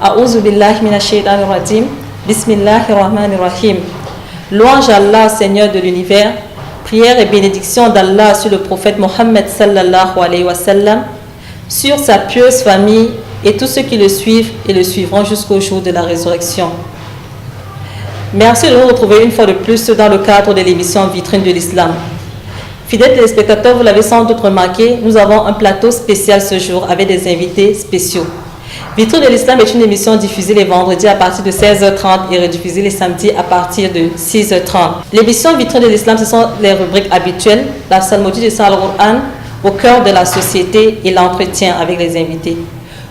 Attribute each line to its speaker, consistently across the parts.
Speaker 1: A'udhu billahi minash shaitanir rajim. Bismillahir rahmanir rahim. Louange à Allah, Seigneur de l'univers. Prière et bénédiction d'Allah sur le prophète Mohammed sallallahu alayhi wa sallam, sur sa pieuse famille et tous ceux qui le suivent et le suivront jusqu'au jour de la résurrection. Merci de nous retrouver une fois de plus dans le cadre de l'émission Vitrine de l'Islam. Fidèles téléspectateurs, vous l'avez sans doute remarqué, nous avons un plateau spécial ce jour avec des invités spéciaux. Vitrine de l'Islam est une émission diffusée les vendredis à partir de 16h30 et rediffusée les samedis à partir de 6h30. L'émission Vitrine de l'Islam, ce sont les rubriques habituelles, la psalmodie de Al-Qur'an, au cœur de la société et l'entretien avec les invités.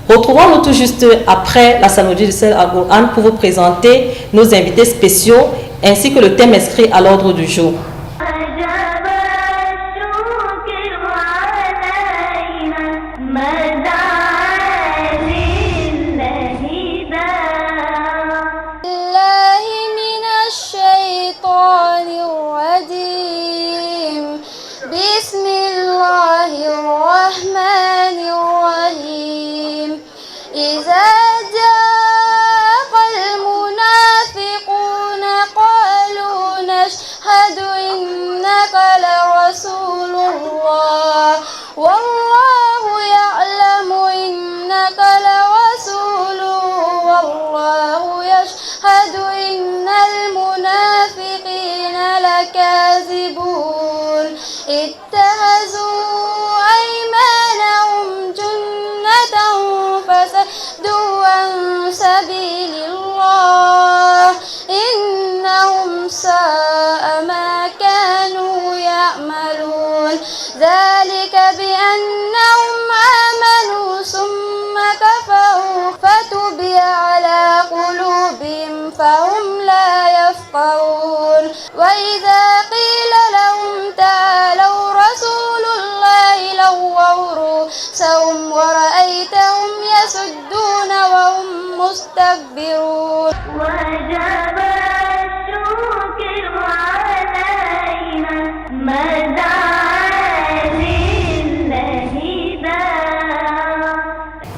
Speaker 1: Retrouvons-nous tout juste après la psalmodie de Al-Qur'an pour vous présenter nos invités spéciaux ainsi que le thème inscrit à l'ordre du jour.
Speaker 2: ذلك بأنهم آمنوا ثم كفروا فتبع على قلوبهم فهم لا يفقهون وإذا قيل لهم تعالوا رسول الله لووا رؤوسهم ورأيتهم يصدون وهم مستكبرون وجب الشكر علينا مدى.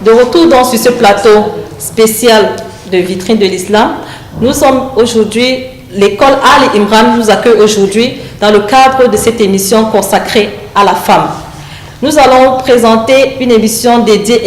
Speaker 1: De retour donc sur ce plateau spécial de Vitrine de l'Islam, nous sommes aujourd'hui, l'école Ali Imran nous accueille aujourd'hui dans le cadre de cette émission consacrée à la femme. Nous allons présenter une émission dédiée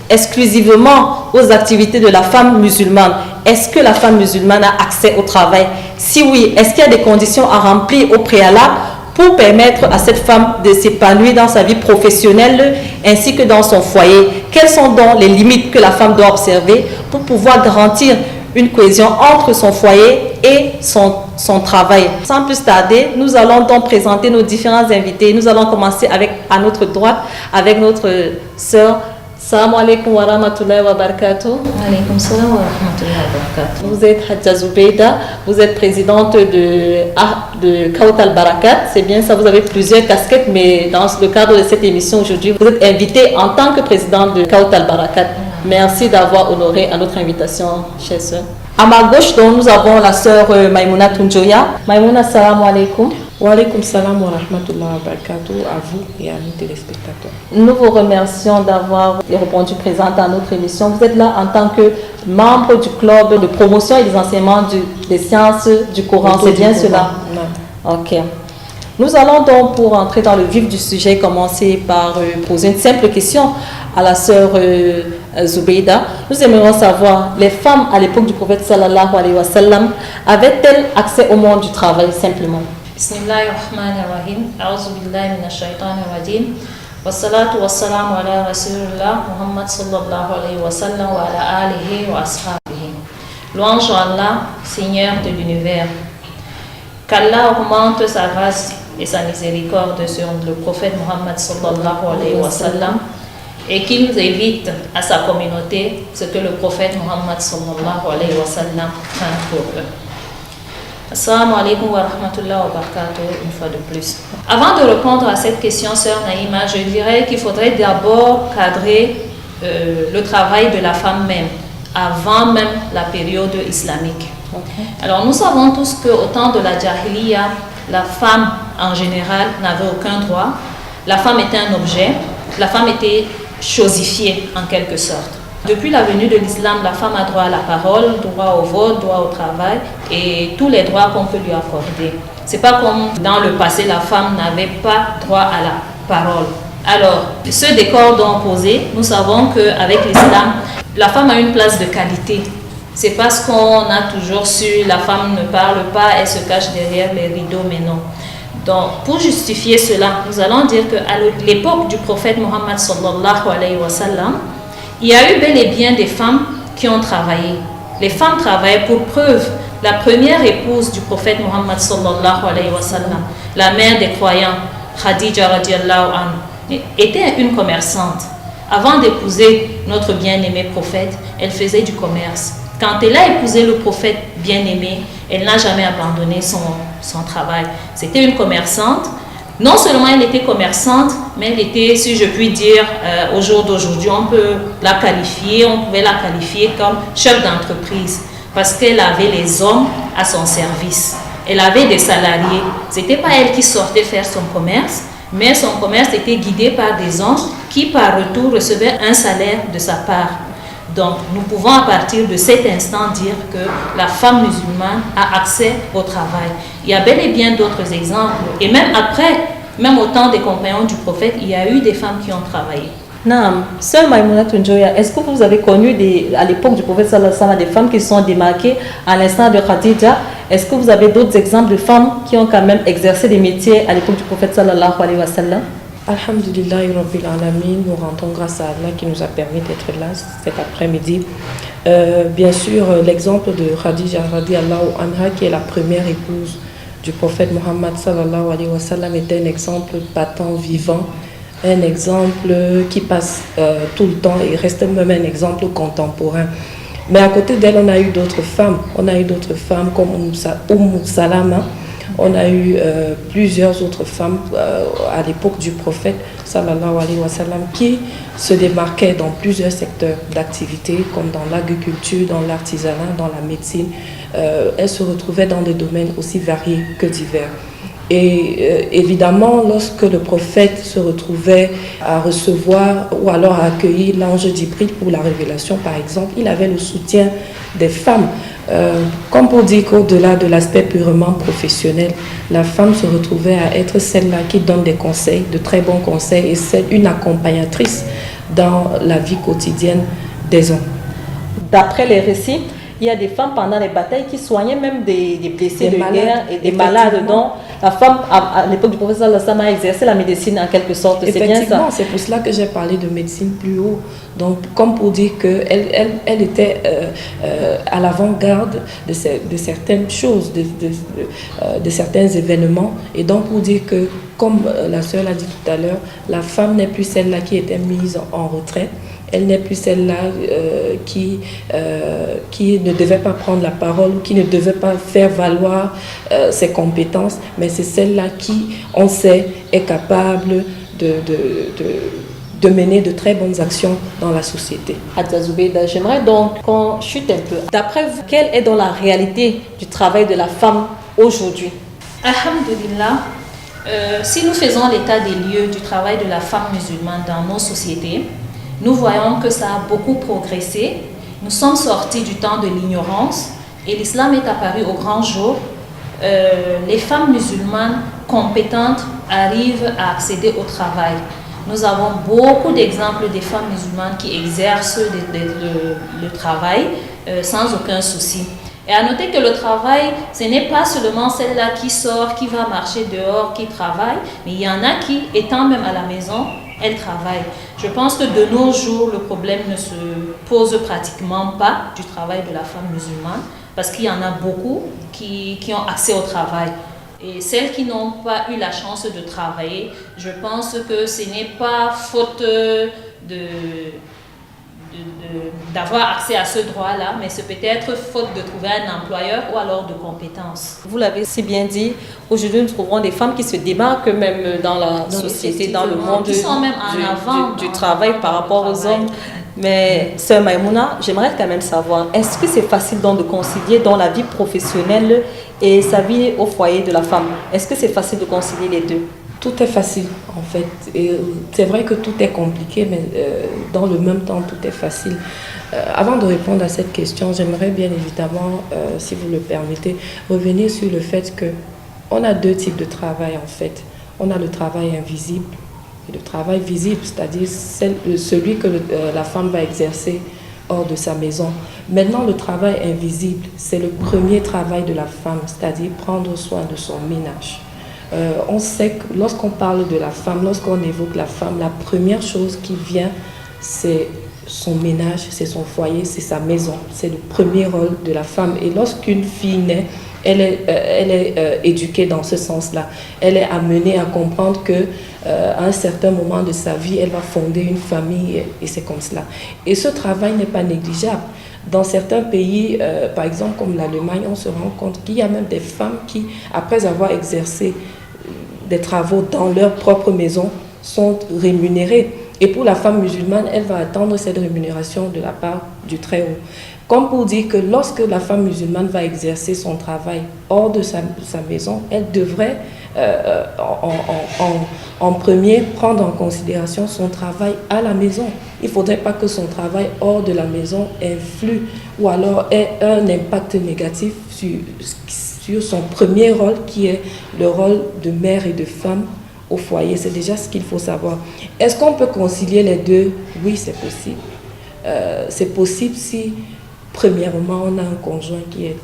Speaker 1: exclusivement aux activités de la femme musulmane. Est-ce que la femme musulmane a accès au travail? Si oui, est-ce qu'il y a des conditions à remplir au préalable pour permettre à cette femme de s'épanouir dans sa vie professionnelle ainsi que dans son foyer? Quelles sont donc les limites que la femme doit observer pour pouvoir garantir une cohésion entre son foyer et son travail? Sans plus tarder, nous allons donc présenter nos différents invités. Nous allons commencer avec, à notre droite avec notre sœur. Salam alaikum wa rahmatullahi wa barakatuh.
Speaker 3: Alaikum salam wa rahmatullahi wa barakatuh.
Speaker 1: Vous êtes Hadja Zubeida, vous êtes présidente de Kawt al-Barakat. C'est bien ça, vous avez plusieurs casquettes, mais dans le cadre de cette émission aujourd'hui, vous êtes invitée en tant que présidente de Kawt al-Barakat. Merci d'avoir honoré à notre invitation, chère sœur. À ma gauche, donc, nous avons la sœur Maïmouna Tunjoya. Maïmouna, salam alaikum.
Speaker 4: Wa alaikum salam wa rahmatullahi wa barakatuh à vous et à nos téléspectateurs.
Speaker 1: Nous vous remercions d'avoir répondu présente à notre émission. Vous êtes là en tant que membre du club de promotion et des enseignements des sciences du Coran. C'est bien cela?
Speaker 4: Non.
Speaker 1: Ok. Nous allons donc, pour entrer dans le vif du sujet, commencer par poser une simple question à la sœur Zubeida. Nous aimerions savoir, les femmes à l'époque du prophète sallallahu alayhi wa sallam avaient-elles accès au monde du travail simplement?
Speaker 3: Bismillahirrahmanirrahim. A'udhu billahi minash shaitanir rajim. Wassalatu wassalamu ala rasulillah Muhammad sallallahu alayhi wa sallam wa ala alihi wa ashabihi. Louange à Allah, Seigneur de l'univers. Qu'Allah augmente sa grâce et sa miséricorde sur le prophète Muhammad sallallahu alayhi wa sallam et qu'il évite à sa communauté ce que le prophète Muhammad sallallahu alayhi wa sallam craint pour eux. Assalamu alaikum wa rahmatullahi wa barakatuh, une fois de plus. Avant de répondre à cette question, sœur Naïma, je dirais qu'il faudrait d'abord cadrer le travail de la femme même, avant même la période islamique. Okay. Alors nous savons tous qu'au temps de la Jahiliya, la femme en général n'avait aucun droit. La femme était un objet, la femme était chosifiée en quelque sorte. Depuis la venue de l'islam, la femme a droit à la parole, droit au vote, droit au travail et tous les droits qu'on peut lui accorder. C'est pas comme dans le passé, la femme n'avait pas droit à la parole. Alors, ce décor dont posé, nous savons qu'avec l'islam, la femme a une place de qualité. C'est parce qu'on a toujours su, la femme ne parle pas, elle se cache derrière les rideaux, mais non. Donc, pour justifier cela, nous allons dire qu'à l'époque du prophète Mohammed sallallahu alayhi wa sallam, il y a eu bel et bien des femmes qui ont travaillé. Les femmes travaillaient pour preuve. La première épouse du prophète Mohammed sallallahu alayhi wa sallam, la mère des croyants, Khadija radiallahu anha, était une commerçante. Avant d'épouser notre bien-aimé prophète, elle faisait du commerce. Quand elle a épousé le prophète bien-aimé, elle n'a jamais abandonné son travail. C'était une commerçante. Non seulement elle était commerçante, mais elle était, si je puis dire, au jour d'aujourd'hui, on pouvait la qualifier comme chef d'entreprise parce qu'elle avait les hommes à son service. Elle avait des salariés. Ce n'était pas elle qui sortait faire son commerce, mais son commerce était guidé par des hommes qui, par retour, recevaient un salaire de sa part. Donc, nous pouvons à partir de cet instant dire que la femme musulmane a accès au travail. Il y a bel et bien d'autres exemples. Et même après, même au temps des compagnons du prophète, il y a eu des femmes qui ont travaillé.
Speaker 1: Naam, Sœur Maïmouna Tunjoya, est-ce que vous avez connu à l'époque du prophète sallallahu alayhi wa sallam des femmes qui se sont démarquées à l'instant de Khadija? Est-ce que vous avez d'autres exemples de femmes qui ont quand même exercé des métiers à l'époque du prophète sallallahu alayhi wa sallam?
Speaker 4: Alhamdulillahi Rabbil Alamin, nous rendons grâce à Allah qui nous a permis d'être là cet après-midi. Bien sûr, l'exemple de Khadija radiallahu anha, qui est la première épouse du prophète Mohammed sallallahu alayhi wa sallam, est un exemple patent, vivant, un exemple qui passe tout le temps et reste même un exemple contemporain. Mais à côté d'elle, on a eu d'autres femmes. On a eu d'autres femmes comme Salama. On a eu plusieurs autres femmes à l'époque du prophète sallallahu alayhi wa sallam qui se démarquaient dans plusieurs secteurs d'activité comme dans l'agriculture, dans l'artisanat, dans la médecine. Elles se retrouvaient dans des domaines aussi variés que divers. Et évidemment, lorsque le prophète se retrouvait à recevoir ou alors à accueillir l'ange Djibril pour la révélation, par exemple, il avait le soutien des femmes. Comme pour dire qu'au-delà de l'aspect purement professionnel, la femme se retrouvait à être celle-là qui donne des conseils, de très bons conseils, et une accompagnatrice dans la vie quotidienne des hommes.
Speaker 1: D'après les récits, il y a des femmes pendant les batailles qui soignaient même des blessés de guerre et des malades. Donc, la femme, à l'époque du prophète sallallahu alayhi wa sallam, a exercé la médecine en quelque sorte. C'est bien ça.
Speaker 4: C'est pour cela que j'ai parlé de médecine plus haut. Donc, comme pour dire qu'elle était à l'avant-garde de certaines choses, de certains événements. Et donc, pour dire que, comme la sœur l'a dit tout à l'heure, la femme n'est plus celle-là qui était mise en retraite. Elle n'est plus celle-là qui ne devait pas prendre la parole ou qui ne devait pas faire valoir ses compétences, mais c'est celle-là qui, on sait, est capable de mener de très bonnes actions dans la société.
Speaker 1: Hadja Zubeida, j'aimerais donc qu'on chute un peu. D'après vous, quelle est donc la réalité du travail de la femme aujourd'hui?
Speaker 3: Alhamdulillah, si nous faisons l'état des lieux du travail de la femme musulmane dans nos sociétés, nous voyons que ça a beaucoup progressé. Nous sommes sortis du temps de l'ignorance et l'islam est apparu au grand jour. Les femmes musulmanes compétentes arrivent à accéder au travail. Nous avons beaucoup d'exemples des femmes musulmanes qui exercent le travail sans aucun souci. Et à noter que le travail, ce n'est pas seulement celle-là qui sort, qui va marcher dehors, qui travaille, mais il y en a qui, étant même à la maison, elles travaillent. Je pense que de nos jours, le problème ne se pose pratiquement pas du travail de la femme musulmane, parce qu'il y en a beaucoup qui ont accès au travail. Et celles qui n'ont pas eu la chance de travailler, je pense que ce n'est pas faute d'avoir accès à ce droit-là, mais c'est peut-être faute de trouver un employeur ou alors de compétences.
Speaker 1: Vous l'avez si bien dit, aujourd'hui nous trouverons des femmes qui se démarquent même dans la société, dans le monde
Speaker 3: qui sont même en avant
Speaker 1: du travail par rapport aux hommes. Mais Sœur Maïmouna, j'aimerais quand même savoir, est-ce que c'est facile donc de concilier dans la vie professionnelle et sa vie au foyer de la femme? Est-ce que c'est facile de concilier les deux?
Speaker 4: Tout est facile en fait. Et c'est vrai que tout est compliqué, mais dans le même temps, tout est facile. Avant de répondre à cette question, j'aimerais bien évidemment, si vous le permettez, revenir sur le fait que on a deux types de travail en fait. On a le travail invisible et le travail visible, c'est-à-dire celui que la femme va exercer hors de sa maison. Maintenant, le travail invisible, c'est le premier travail de la femme, c'est-à-dire prendre soin de son ménage. On sait que lorsqu'on parle de la femme, lorsqu'on évoque la femme, la première chose qui vient, c'est son ménage, c'est son foyer, c'est sa maison. C'est le premier rôle de la femme. Et lorsqu'une fille naît, elle est éduquée dans ce sens-là. Elle est amenée à comprendre qu'à un certain moment de sa vie, elle va fonder une famille et c'est comme cela. Et ce travail n'est pas négligeable. Dans certains pays, par exemple comme l'Allemagne, on se rend compte qu'il y a même des femmes qui, après avoir exercé des travaux dans leur propre maison, sont rémunérées. Et pour la femme musulmane, elle va attendre cette rémunération de la part du Très-Haut. Comme pour dire que lorsque la femme musulmane va exercer son travail hors de sa maison, elle devrait en premier prendre en considération son travail à la maison. Il ne faudrait pas que son travail hors de la maison influe ou alors ait un impact négatif sur son premier rôle qui est le rôle de mère et de femme au foyer. C'est déjà ce qu'il faut savoir. Est-ce qu'on peut concilier les deux? Oui, c'est possible. C'est possible si, premièrement, on a un conjoint qui est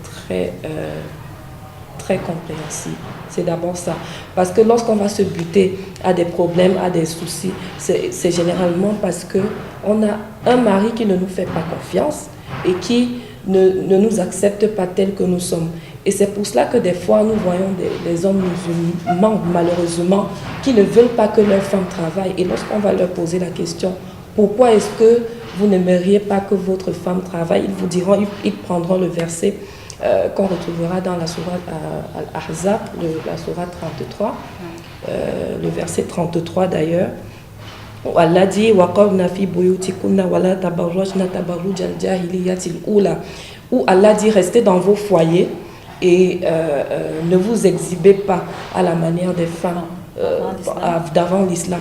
Speaker 4: très compréhensible. C'est d'abord ça. Parce que lorsqu'on va se buter à des problèmes, à des soucis, c'est généralement parce qu'on a un mari qui ne nous fait pas confiance et qui ne nous accepte pas tels que nous sommes. Et c'est pour cela que des fois, nous voyons des hommes musulmans, malheureusement, qui ne veulent pas que leurs femmes travaillent. Et lorsqu'on va leur poser la question, pourquoi est-ce que vous n'aimeriez pas que votre femme travaille? Ils vous diront, ils prendront le verset qu'on retrouvera dans la sourate Al-Ahzab, la sourate 33, le verset 33 d'ailleurs, où Allah dit وَقَرْنَ فِي بُيُوتِكُنَّ وَلَا تَبَرَّجْنَ تَبَرُّجَ الْجَاهِلِيَّةِ الْأُولَى, où Allah dit restez dans vos foyers et ne vous exhibez pas à la manière des femmes d'avant l'islam.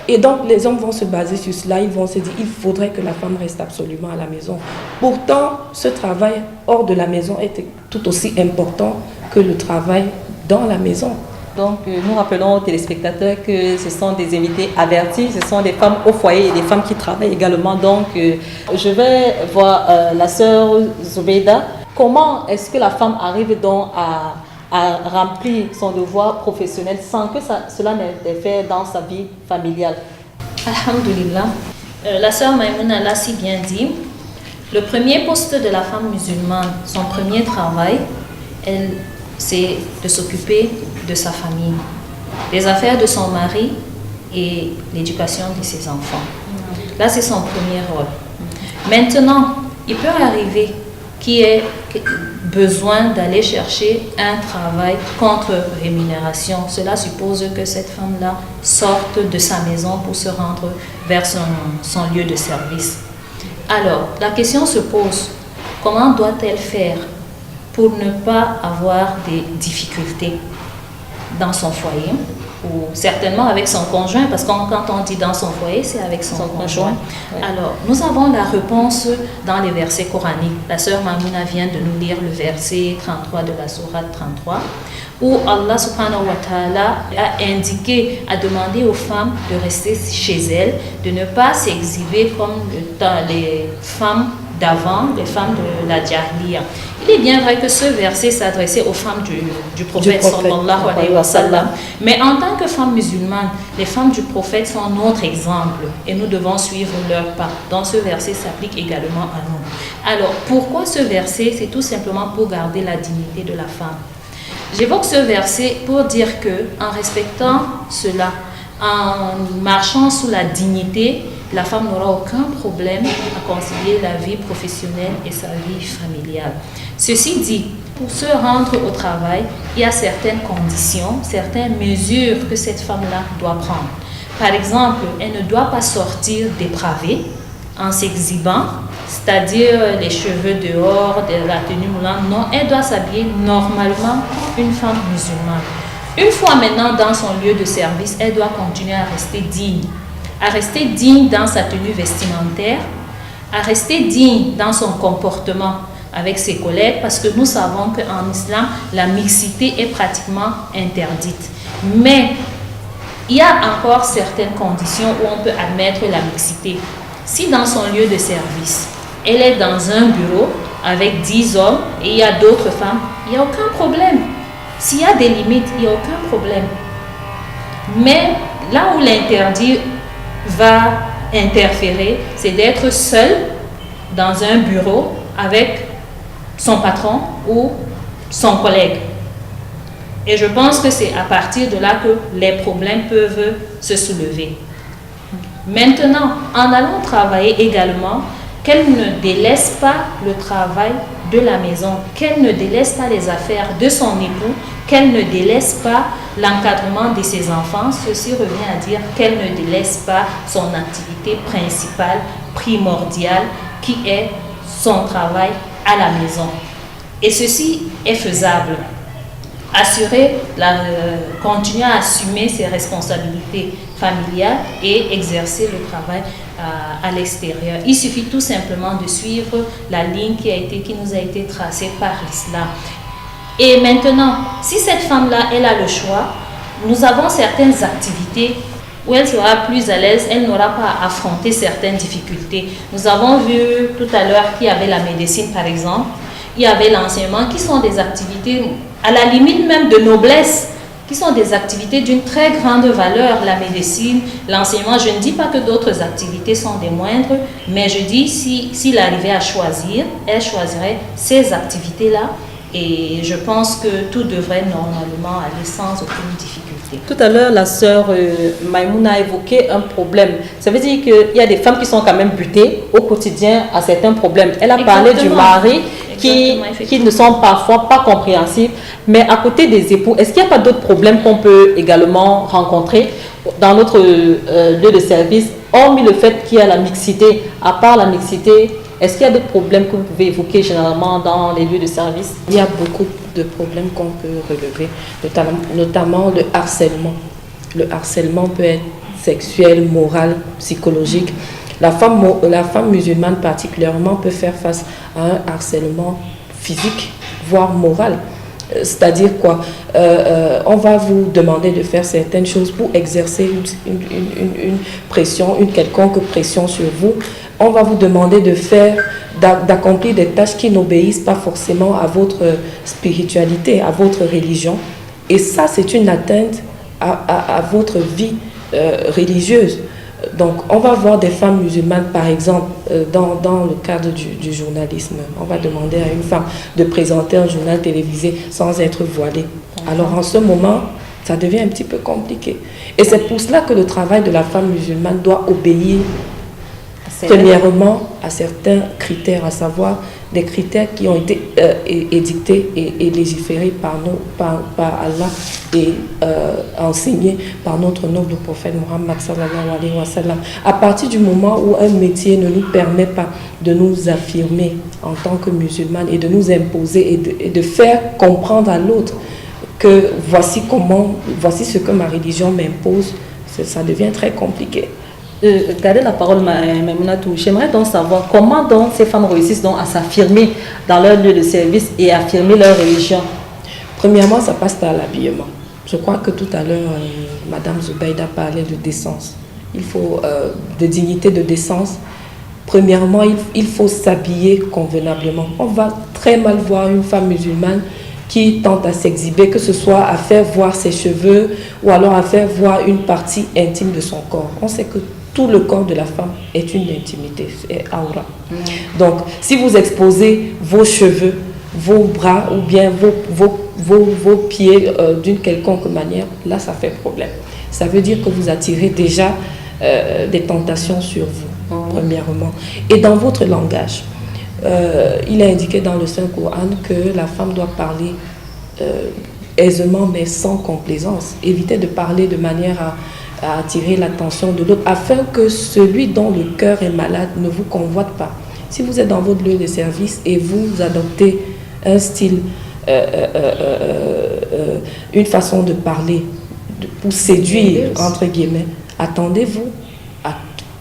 Speaker 4: Et donc les hommes vont se baser sur cela, ils vont se dire il faudrait que la femme reste absolument à la maison. Pourtant, ce travail hors de la maison est tout aussi important que le travail dans la maison.
Speaker 1: Donc, nous rappelons aux téléspectateurs que ce sont des invités avertis, ce sont des femmes au foyer et des femmes qui travaillent également. Donc, je vais voir la sœur Zubeida. Comment est-ce que la femme arrive donc à remplir son devoir professionnel sans que cela n'ait fait dans sa vie familiale?
Speaker 3: Alhamdulillah. La sœur Maïmouna l'a si bien dit. Le premier poste de la femme musulmane, son premier travail, c'est de s'occuper de sa famille, des affaires de son mari et l'éducation de ses enfants. Là, c'est son premier rôle. Maintenant, il peut arriver qu'il y ait besoin d'aller chercher un travail contre rémunération. Cela suppose que cette femme-là sorte de sa maison pour se rendre vers son lieu de service. Alors, la question se pose, comment doit-elle faire pour ne pas avoir des difficultés dans son foyer, ou certainement avec son conjoint, parce que quand on dit dans son foyer, c'est avec son conjoint. Ouais. Alors, nous avons la réponse dans les versets coraniques. La sœur Mamouna vient de nous lire le verset 33 de la sourate 33, où Allah subhanahu wa ta'ala a indiqué, a demandé aux femmes de rester chez elles, de ne pas s'exhiber comme les femmes d'avant, les femmes de la Jahiliya. Il est bien vrai que ce verset s'adressait aux femmes du prophète sallallahu alayhi wa sallam. Mais en tant que femmes musulmanes, les femmes du prophète sont notre exemple et nous devons suivre leur pas. Donc ce verset s'applique également à nous. Alors pourquoi ce verset? C'est tout simplement pour garder la dignité de la femme. J'évoque ce verset pour dire que en respectant cela, en marchant sous la dignité, la femme n'aura aucun problème à concilier la vie professionnelle et sa vie familiale. Ceci dit, pour se rendre au travail, il y a certaines conditions, certaines mesures que cette femme-là doit prendre. Par exemple, elle ne doit pas sortir dépravée en s'exhibant, c'est-à-dire les cheveux dehors, la tenue moulante. Non, elle doit s'habiller normalement une femme musulmane. Une fois maintenant dans son lieu de service, elle doit continuer à rester digne dans sa tenue vestimentaire, à rester digne dans son comportement avec ses collègues, parce que nous savons qu'en islam, la mixité est pratiquement interdite. Mais il y a encore certaines conditions où on peut admettre la mixité. Si dans son lieu de service, elle est dans un bureau avec 10 hommes et il y a d'autres femmes, il n'y a aucun problème. S'il y a des limites, il n'y a aucun problème. Mais là où l'interdit va interférer, c'est d'être seul dans un bureau avec son patron ou son collègue. Et je pense que c'est à partir de là que les problèmes peuvent se soulever. Maintenant, en allant travailler également, qu'elle ne délaisse pas le travail de la maison, qu'elle ne délaisse pas les affaires de son époux, qu'elle ne délaisse pas l'encadrement de ses enfants. Ceci revient à dire qu'elle ne délaisse pas son activité principale, primordiale, qui est son travail à la maison. Et ceci est faisable. Continuer à assumer ses responsabilités familiales et exercer le travail à l'extérieur. Il suffit tout simplement de suivre la ligne qui nous a été tracée par l'islam. Et maintenant, si cette femme-là, elle a le choix, nous avons certaines activités où elle sera plus à l'aise, elle n'aura pas à affronter certaines difficultés. Nous avons vu tout à l'heure qu'il y avait la médecine, par exemple, il y avait l'enseignement, qui sont des activités à la limite même de noblesse, qui sont des activités d'une très grande valeur. La médecine, l'enseignement, je ne dis pas que d'autres activités sont des moindres, mais je dis s'il arrivait à choisir, elle choisirait ces activités-là, et je pense que tout devrait normalement aller sans aucune difficulté.
Speaker 1: Tout à l'heure, la sœur Maïmouna a évoqué un problème. Ça veut dire qu'il y a des femmes qui sont quand même butées au quotidien à certains problèmes. Elle a parlé du mari qui ne sont parfois pas compréhensifs. Mais à côté des époux, est-ce qu'il n'y a pas d'autres problèmes qu'on peut également rencontrer dans notre lieu de service, hormis le fait qu'il y a la mixité? À part la mixité, est-ce qu'il y a d'autres problèmes que vous pouvez évoquer généralement dans les lieux de service?
Speaker 4: Il y a beaucoup de problèmes qu'on peut relever, notamment le harcèlement. Le harcèlement peut être sexuel, moral, psychologique. La femme musulmane particulièrement peut faire face à un harcèlement physique, voire moral. C'est-à-dire quoi? On va vous demander de faire certaines choses pour exercer une pression, une quelconque pression sur vous. On va vous demander d'accomplir des tâches qui n'obéissent pas forcément à votre spiritualité, à votre religion. Et ça, c'est une atteinte à votre vie religieuse. Donc, on va voir des femmes musulmanes, par exemple, dans le cadre du journalisme. On va demander à une femme de présenter un journal télévisé sans être voilée. Alors, en ce moment, ça devient un petit peu compliqué. Et c'est pour cela que le travail de la femme musulmane doit obéir, premièrement, à certains critères, à savoir des critères qui ont été édictés et légiférés par Allah et enseignés par notre noble prophète Mohammed sallallahu alayhi wa sallam. À partir du moment où un métier ne nous permet pas de nous affirmer en tant que musulmane et de nous imposer et de faire comprendre à l'autre que voici ce que ma religion m'impose, ça devient très compliqué.
Speaker 1: Gardez la parole, Maïmounatou. J'aimerais donc savoir comment donc ces femmes réussissent donc à s'affirmer dans leur lieu de service et affirmer leur religion.
Speaker 4: Premièrement, ça passe par l'habillement. Je crois que tout à l'heure, Madame Zubaïda parlait de décence. Il faut de dignité, de décence. Premièrement, il faut s'habiller convenablement. On va très mal voir une femme musulmane qui tente à s'exhiber, que ce soit à faire voir ses cheveux ou alors à faire voir une partie intime de son corps. On sait que tout le corps de la femme est une intimité, c'est aura. Donc, si vous exposez vos cheveux, vos bras ou bien vos pieds d'une quelconque manière, là, ça fait problème. Ça veut dire que vous attirez déjà des tentations sur vous, premièrement. Et dans votre langage, il est indiqué dans le Saint-Coran que la femme doit parler aisément mais sans complaisance. Évitez de parler de manière à attirer l'attention de l'autre afin que celui dont le cœur est malade ne vous convoite pas. Si vous êtes dans votre lieu de service et vous adoptez un style une façon de parler, pour séduire, entre guillemets. Attendez-vous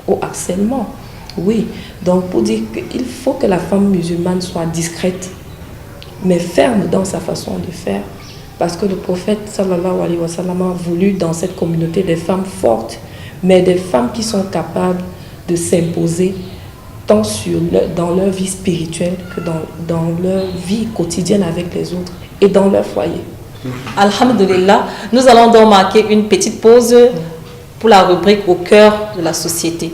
Speaker 4: au harcèlement. Oui, donc pour dire qu'il faut que la femme musulmane soit discrète, mais ferme dans sa façon de faire. Parce que le prophète sallallahu alayhi wa sallam a voulu dans cette communauté des femmes fortes, mais des femmes qui sont capables de s'imposer tant dans leur vie spirituelle que dans leur vie quotidienne avec les autres et dans leur foyer.
Speaker 1: Alhamdulillah, nous allons donc marquer une petite pause pour la rubrique au cœur de la société.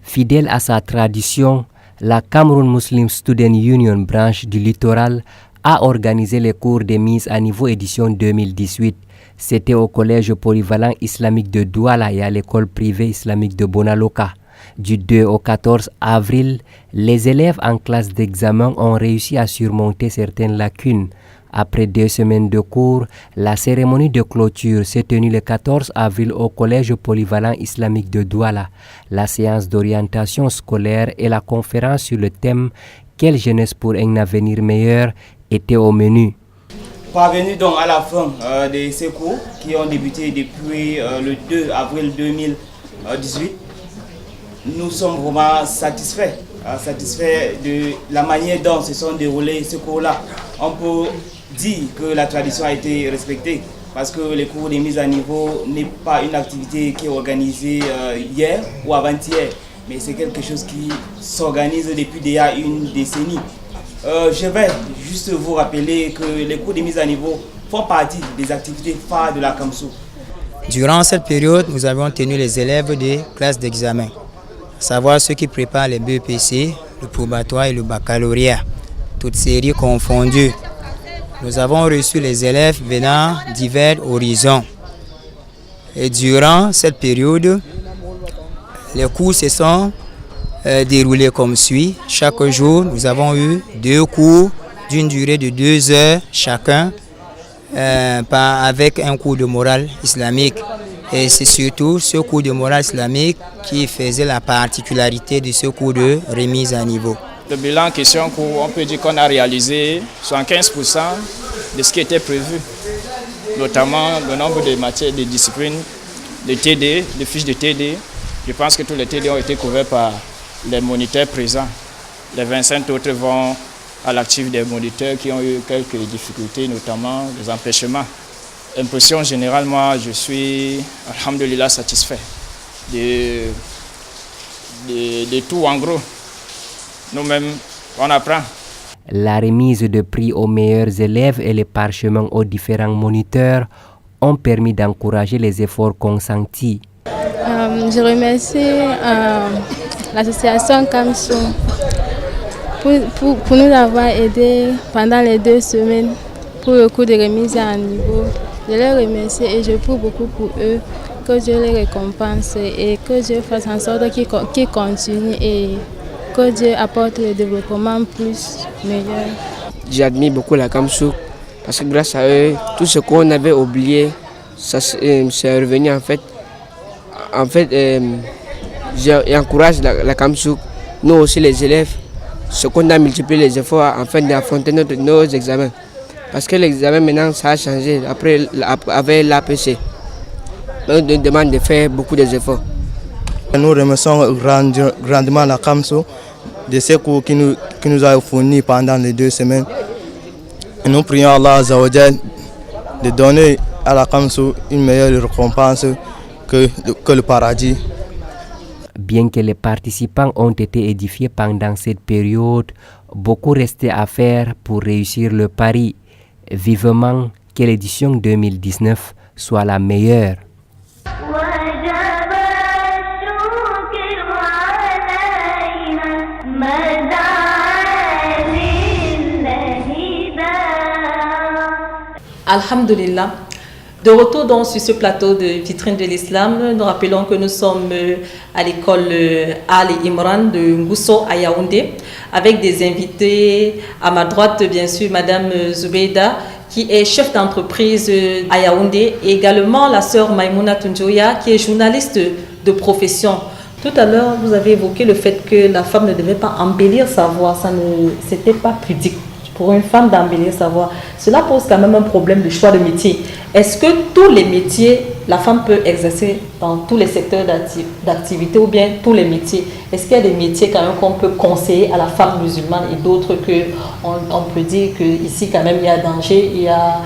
Speaker 5: Fidèle à sa tradition, la Cameroun Muslim Student Union branche du littoral a organisé les cours de mise à niveau édition 2018. C'était au collège polyvalent islamique de Douala et à l'école privée islamique de Bonaloka. Du 2 au 14 avril, les élèves en classe d'examen ont réussi à surmonter certaines lacunes. Après 2 semaines de cours, la cérémonie de clôture s'est tenue le 14 avril au collège polyvalent islamique de Douala. La séance d'orientation scolaire et la conférence sur le thème « Quelle jeunesse pour un avenir meilleur » étaient au menu.
Speaker 6: Parvenu donc à la fin de ces cours qui ont débuté depuis le 2 avril 2018, nous sommes vraiment satisfaits de la manière dont se sont déroulés ces cours-là. On peut dire que la tradition a été respectée parce que les cours de mise à niveau n'est pas une activité qui est organisée hier ou avant-hier, mais c'est quelque chose qui s'organise depuis déjà une décennie. Je vais juste vous rappeler que les cours de mise à niveau font partie des activités phares de la CAMSO.
Speaker 7: Durant cette période, nous avons tenu les élèves des classes d'examen, à savoir ceux qui préparent les BEPC, le probatoire et le baccalauréat, toutes séries confondues. Nous avons reçu les élèves venant divers horizons. Et durant cette période, les cours se sont déroulés comme suit. Chaque jour, nous avons eu 2 cours d'une durée de 2 heures chacun, avec un cours de morale islamique. Et c'est surtout ce cours de morale islamique qui faisait la particularité de ce cours de remise à niveau.
Speaker 8: Le bilan question, on peut dire qu'on a réalisé 75% de ce qui était prévu, notamment le nombre de matières, de disciplines, de TD, de fiches de TD. Je pense que tous les TD ont été couverts par les moniteurs présents. Les 25 autres vont à l'actif des moniteurs qui ont eu quelques difficultés, notamment des empêchements. Impression générale, moi, je suis, alhamdulillah, satisfait de tout en gros. Nous-mêmes, on apprend.
Speaker 5: La remise de prix aux meilleurs élèves et les parchemins aux différents moniteurs ont permis d'encourager les efforts consentis.
Speaker 9: Je remercie l'association CAMSO pour nous avoir aidés pendant les 2 semaines pour le cours de remise à niveau. Je les remercie et je prie beaucoup pour eux, que Dieu les récompense et que Dieu fasse en sorte qu'ils continuent et que Dieu apporte le développement plus meilleur.
Speaker 10: J'admire beaucoup la CAMSO parce que grâce à eux, tout ce qu'on avait oublié, ça c'est revenu en fait. J'encourage la CAMSO, nous aussi les élèves, ce qu'on a multiplié les efforts afin d'affronter nos examens. Parce que l'examen maintenant ça a changé avec l'APC. On nous demande de faire beaucoup d'efforts.
Speaker 6: Nous remercions grandement la CAMSO de ces cours qui nous a fournis pendant les 2 semaines. Et nous prions Allah Azza wa Jal de donner à la CAMSO une meilleure récompense que le paradis.
Speaker 5: Bien que les participants ont été édifiés pendant cette période, beaucoup restait à faire pour réussir le pari. Vivement que l'édition 2019 soit la meilleure.
Speaker 1: Alhamdulillah. De retour donc sur ce plateau de vitrine de l'islam, nous rappelons que nous sommes à l'école Ali Imran de Ngousso à Yaoundé avec des invités à ma droite bien sûr Madame Zubeida qui est chef d'entreprise à Yaoundé, et également la sœur Maïmouna Tunjoya, qui est journaliste de profession. Tout à l'heure, vous avez évoqué le fait que la femme ne devait pas embellir sa voix, c'était pas pudique pour une femme d'embellir sa voix. Cela pose quand même un problème de choix de métier. Est-ce que tous les métiers, la femme peut exercer dans tous les secteurs d'activité, ou bien tous les métiers? Est-ce qu'il y a des métiers quand même qu'on peut conseiller à la femme musulmane et d'autres qu'on peut dire qu'ici quand même il y a danger, il y a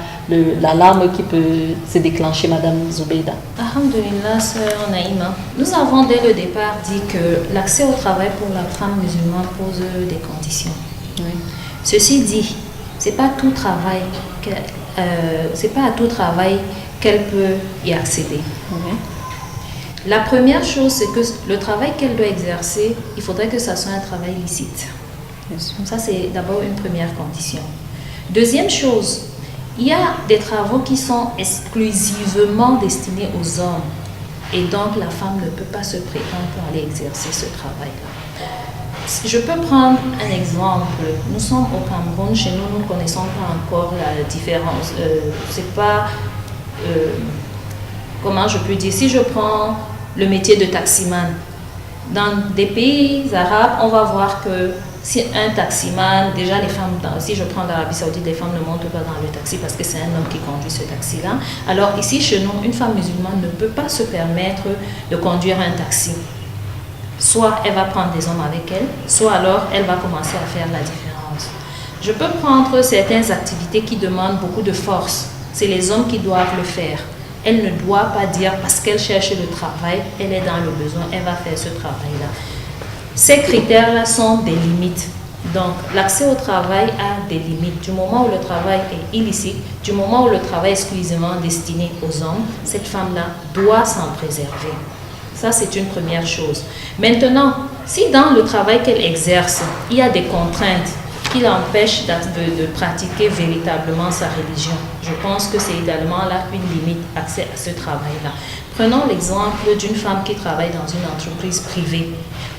Speaker 1: l'alarme qui peut se déclencher, Madame Zubeida?
Speaker 3: Alhamdulillah, sœur Naïma. Nous avons dès le départ dit que l'accès au travail pour la femme musulmane pose des conditions. Oui. Ceci dit, c'est pas à tout travail qu'elle peut y accéder. Okay. La première chose, c'est que le travail qu'elle doit exercer, il faudrait que ça soit un travail licite. Ça, c'est d'abord une première condition. Deuxième chose, il y a des travaux qui sont exclusivement destinés aux hommes. Et donc, la femme ne peut pas se prétendre pour aller exercer ce travail-là. Je peux prendre un exemple. Nous sommes au Cameroun, chez nous, nous ne connaissons pas encore la différence. C'est pas... comment je peux dire? Si je prends le métier de taximan, dans des pays arabes, on va voir que si un taximan, déjà les femmes, si je prends l'Arabie Saoudite, les femmes ne montent pas dans le taxi parce que c'est un homme qui conduit ce taxi-là. Alors ici, chez nous, une femme musulmane ne peut pas se permettre de conduire un taxi. Soit elle va prendre des hommes avec elle, soit alors elle va commencer à faire la différence. Je peux prendre certaines activités qui demandent beaucoup de force. C'est les hommes qui doivent le faire. Elle ne doit pas dire parce qu'elle cherche le travail, elle est dans le besoin, elle va faire ce travail-là. Ces critères-là sont des limites. Donc, l'accès au travail a des limites. Du moment où le travail est illicite, du moment où le travail est exclusivement destiné aux hommes, cette femme-là doit s'en préserver. Ça, c'est une première chose. Maintenant, si dans le travail qu'elle exerce, il y a des contraintes qui l'empêchent de pratiquer véritablement sa religion, je pense que c'est également là une limite accès à ce travail-là. Prenons l'exemple d'une femme qui travaille dans une entreprise privée,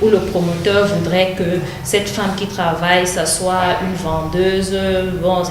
Speaker 3: où le promoteur voudrait que cette femme qui travaille, ça soit une vendeuse,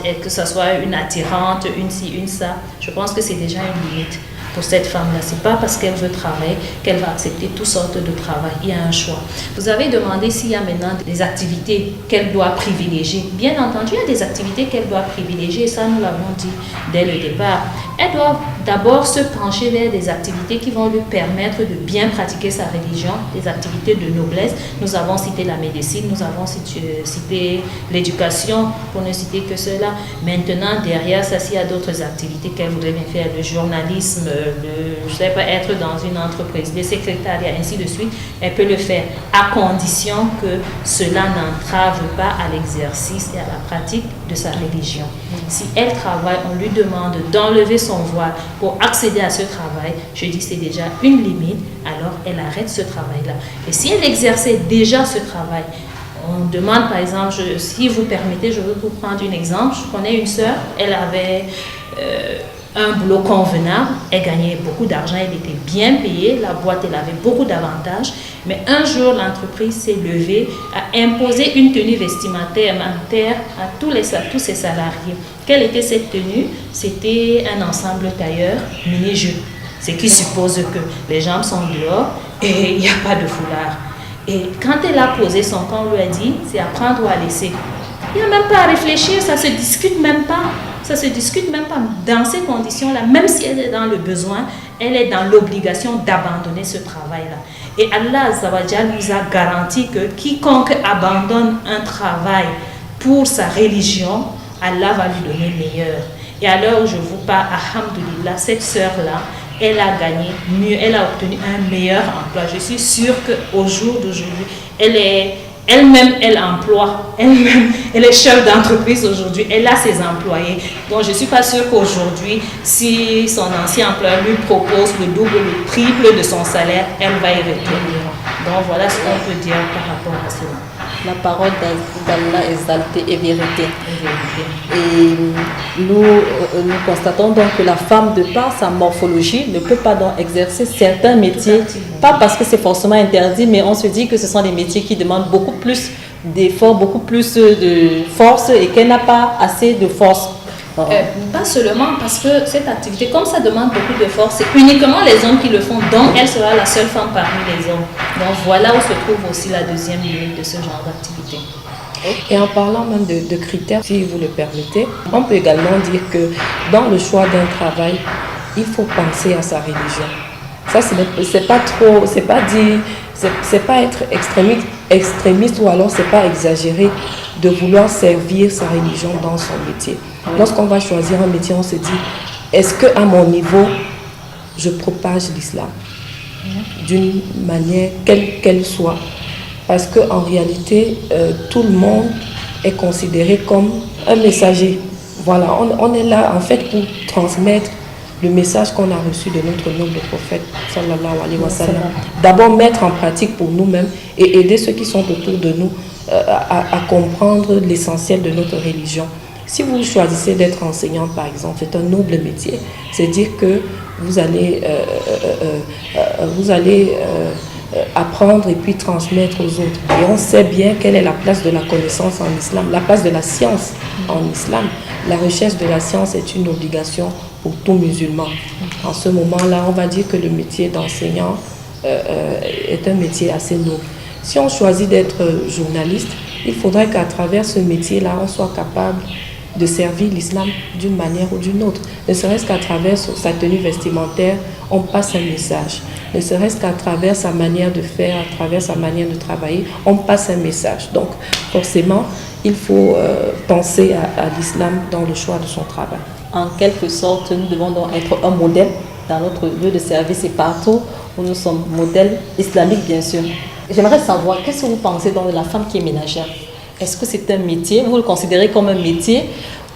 Speaker 3: et que ça soit une attirante, une ci, une ça. Je pense que c'est déjà une limite. Pour cette femme-là, ce n'est pas parce qu'elle veut travailler qu'elle va accepter toutes sortes de travail. Il y a un choix. Vous avez demandé s'il y a maintenant des activités qu'elle doit privilégier. Bien entendu, il y a des activités qu'elle doit privilégier, ça nous l'avons dit dès le départ. Elle doit d'abord se pencher vers des activités qui vont lui permettre de bien pratiquer sa religion, des activités de noblesse. Nous avons cité la médecine, nous avons cité l'éducation, pour ne citer que cela. Maintenant, derrière ça, s'il y a d'autres activités qu'elle voudrait bien faire, le journalisme, je ne sais pas, être dans une entreprise, le secrétariat, ainsi de suite, elle peut le faire à condition que cela n'entrave pas à l'exercice et à la pratique de sa religion. Si elle travaille, on lui demande d'enlever son voile pour accéder à ce travail, je dis c'est déjà une limite, alors elle arrête ce travail-là. Et si elle exerçait déjà ce travail, on demande par exemple, si vous permettez, je veux vous prendre un exemple. Je connais une sœur, elle avait un boulot convenable, elle gagnait beaucoup d'argent, elle était bien payée, la boîte elle avait beaucoup d'avantages, mais un jour l'entreprise s'est levée à imposer une tenue vestimentaire à tous ses salariés. Quelle était cette tenue? C'était un ensemble tailleur mini-jupe, ce qui suppose que les jambes sont dehors et il n'y a pas de foulard. Et quand elle a posé son camp, on lui a dit c'est à prendre ou à laisser. Il n'y a même pas à réfléchir, ça ne se discute même pas. Ça se discute même pas. Dans ces conditions-là, même si elle est dans le besoin, elle est dans l'obligation d'abandonner ce travail-là. Et Allah Azawajal nous a garanti que quiconque abandonne un travail pour sa religion, Allah va lui donner meilleur. Et alors, je vous parle, alhamdoulilah, cette sœur-là, elle a gagné mieux, elle a obtenu un meilleur emploi. Je suis sûre qu'au jour d'aujourd'hui, elle-même, elle emploie, elle est chef d'entreprise aujourd'hui, elle a ses employés. Donc, je ne suis pas sûre qu'aujourd'hui, si son ancien employeur lui propose le double, le triple de son salaire, elle va y retourner. Donc, voilà ce qu'on peut dire par rapport à cela.
Speaker 1: La parole d'Allah exaltée est vérité. Et nous constatons donc que la femme, de par sa morphologie, ne peut pas donc exercer certains métiers, pas parce que c'est forcément interdit, mais on se dit que ce sont des métiers qui demandent beaucoup plus d'efforts, beaucoup plus de force et qu'elle n'a pas assez de force.
Speaker 3: Pas seulement parce que cette activité, comme ça demande beaucoup d'efforts, c'est uniquement les hommes qui le font, donc elle sera la seule femme parmi les hommes. Donc voilà où se trouve aussi la deuxième limite de ce genre d'activité.
Speaker 4: Et en parlant même de critères, si vous le permettez, on peut également dire que dans le choix d'un travail, il faut penser à sa religion. Ça, c'est pas trop, c'est pas être extrémiste ou alors c'est pas exagéré de vouloir servir sa religion dans son métier. Lorsqu'on va choisir un métier, on se dit, est-ce qu'à mon niveau, je propage l'islam d'une manière quelle qu'elle soit? Parce qu'en réalité, tout le monde est considéré comme un messager. Voilà, on est là en fait pour transmettre le message qu'on a reçu de notre noble prophète, sallallahu alayhi wa sallam. D'abord mettre en pratique pour nous-mêmes et aider ceux qui sont autour de nous à comprendre l'essentiel de notre religion. Si vous choisissez d'être enseignant, par exemple, c'est un noble métier. C'est dire que vous allez apprendre et puis transmettre aux autres. Et on sait bien quelle est la place de la connaissance en islam, la place de la science en islam. La recherche de la science est une obligation pour tout musulman. En ce moment-là, on va dire que le métier d'enseignant est un métier assez noble. Si on choisit d'être journaliste, il faudrait qu'à travers ce métier-là, on soit capable de servir l'islam d'une manière ou d'une autre. Ne serait-ce qu'à travers sa tenue vestimentaire, on passe un message. Ne serait-ce qu'à travers sa manière de faire, à travers sa manière de travailler, on passe un message. Donc, forcément, il faut penser à l'islam dans le choix de son travail.
Speaker 1: En quelque sorte, nous devons donc être un modèle dans notre lieu de service et partout où nous sommes modèles islamiques, bien sûr. J'aimerais savoir, qu'est-ce que vous pensez donc de la femme qui est ménagère? Est-ce que c'est un métier? Vous le considérez comme un métier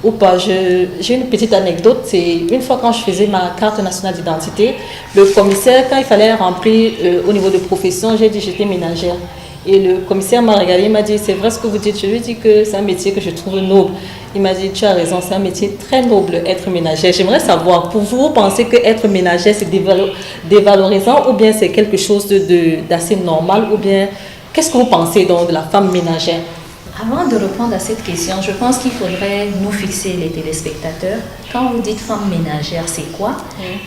Speaker 1: ou pas? J'ai une petite anecdote. C'est une fois quand je faisais ma carte nationale d'identité, le commissaire, quand il fallait remplir au niveau de profession, j'ai dit j'étais ménagère. Et le commissaire m'a regardé, il m'a dit, c'est vrai ce que vous dites. Je lui ai dit que c'est un métier que je trouve noble. Il m'a dit, tu as raison, c'est un métier très noble, être ménagère. J'aimerais savoir, pour vous, vous pensez que être ménagère, c'est dévalorisant ou bien c'est quelque chose d'assez normal? Ou bien, qu'est-ce que vous pensez donc de la femme ménagère?
Speaker 3: Avant de répondre à cette question, je pense qu'il faudrait nous fixer les téléspectateurs. Quand vous dites femme ménagère, c'est quoi?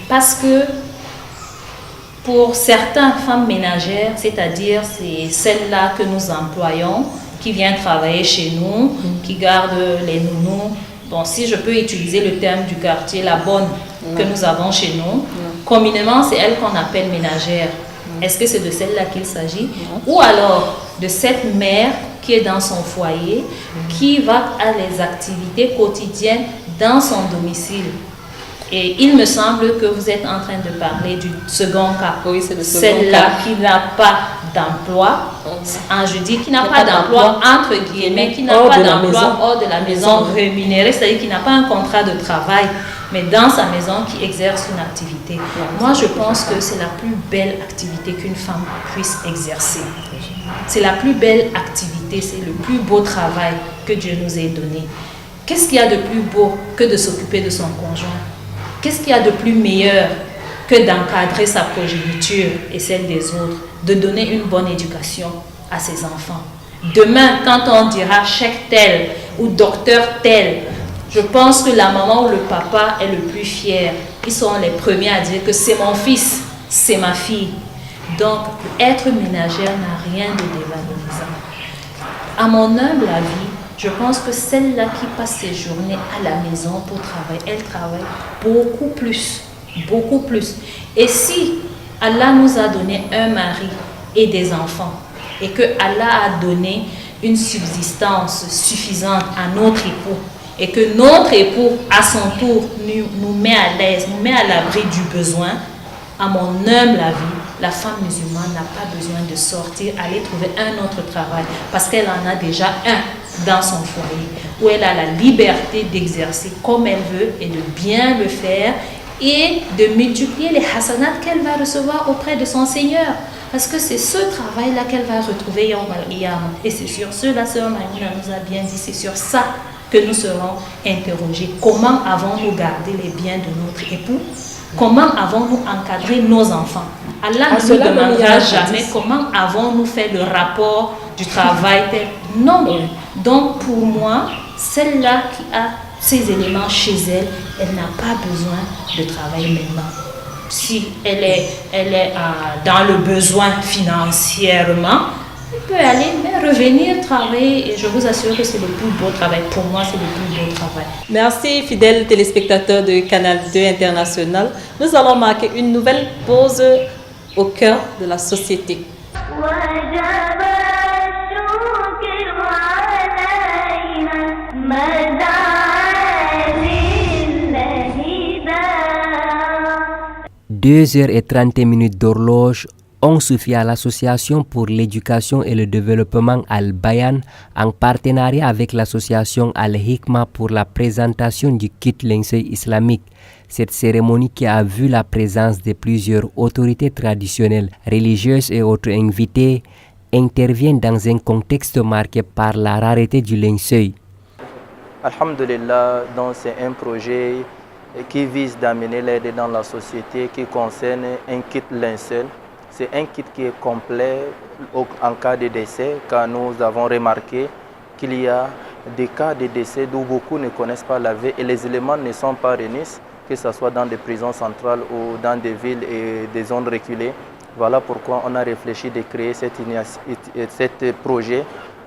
Speaker 3: Parce que pour certaines femmes ménagères, c'est-à-dire c'est celles-là que nous employons, qui viennent travailler chez nous, qui gardent les nounous. Bon, si je peux utiliser le terme du quartier, la bonne que nous avons chez nous, communément, c'est elle qu'on appelle ménagère. Est-ce que c'est de celle-là qu'il s'agit? Ou alors de cette mère qui est dans son foyer, qui va à les activités quotidiennes dans son domicile. Et il me semble que vous êtes en train de parler du second cas.
Speaker 1: Oui, c'est le second cas.
Speaker 3: Celle-là qui n'a pas d'emploi, je dis qui n'a pas d'emploi entre guillemets, qui n'a pas d'emploi hors de la maison rémunérée, c'est-à-dire qui n'a pas un contrat de travail, mais dans sa maison qui exerce une activité. Moi, je pense que c'est la plus belle activité qu'une femme puisse exercer. C'est la plus belle activité, c'est le plus beau travail que Dieu nous ait donné. Qu'est-ce qu'il y a de plus beau que de s'occuper de son conjoint? Qu'est-ce qu'il y a de plus meilleur que d'encadrer sa progéniture et celle des autres, de donner une bonne éducation à ses enfants? Demain, quand on dira chèque tel ou docteur tel, je pense que la maman ou le papa est le plus fier. Ils sont les premiers à dire que c'est mon fils, c'est ma fille. Donc, être ménagère n'a rien de dévalorisant. À mon humble avis, je pense que celle-là qui passe ses journées à la maison pour travailler, elle travaille beaucoup plus, beaucoup plus. Et si Allah nous a donné un mari et des enfants, et que Allah a donné une subsistance suffisante à notre époux, et que notre époux, à son tour, nous met à l'aise, nous met à l'abri du besoin, à mon humble avis, la femme musulmane n'a pas besoin de sortir, aller trouver un autre travail, parce qu'elle en a déjà un dans son foyer, où elle a la liberté d'exercer comme elle veut et de bien le faire et de multiplier les hasanats qu'elle va recevoir auprès de son Seigneur. Parce que c'est ce travail-là qu'elle va retrouver Yawm al-Qiyamah. Et c'est sur cela, Sœur Maïmouna nous a bien dit, c'est sur ça que nous serons interrogés. Comment avons-nous gardé les biens de notre époux? Comment avons-nous encadré nos enfants? Allah ne nous demandera jamais comment avons-nous fait le rapport du travail tel. Non. Donc pour moi, celle-là qui a ces éléments chez elle, elle n'a pas besoin de travailler maintenant. Si elle est dans le besoin financièrement, elle peut aller, mais revenir travailler, et je vous assure que c'est le plus beau travail. Pour moi, c'est le plus beau travail.
Speaker 1: Merci, fidèles téléspectateurs de Canal 2 International. Nous allons marquer une nouvelle pause au cœur de la société.
Speaker 5: Deux heures et 30 minutes d'horloge ont suffi à l'association pour l'éducation et le développement Al-Bayan en partenariat avec l'association Al-Hikma pour la présentation du kit linceul islamique. Cette cérémonie qui a vu la présence de plusieurs autorités traditionnelles, religieuses et autres invités intervient dans un contexte marqué par la rareté du linceul.
Speaker 11: Alhamdulillah, donc c'est un projet qui vise d'amener l'aide dans la société qui concerne un kit linceul. C'est un kit qui est complet en cas de décès, car nous avons remarqué qu'il y a des cas de décès d'où beaucoup ne connaissent pas laver et les éléments ne sont pas réunis, que ce soit dans des prisons centrales ou dans des villes et des zones reculées. Voilà pourquoi on a réfléchi de créer cet projet,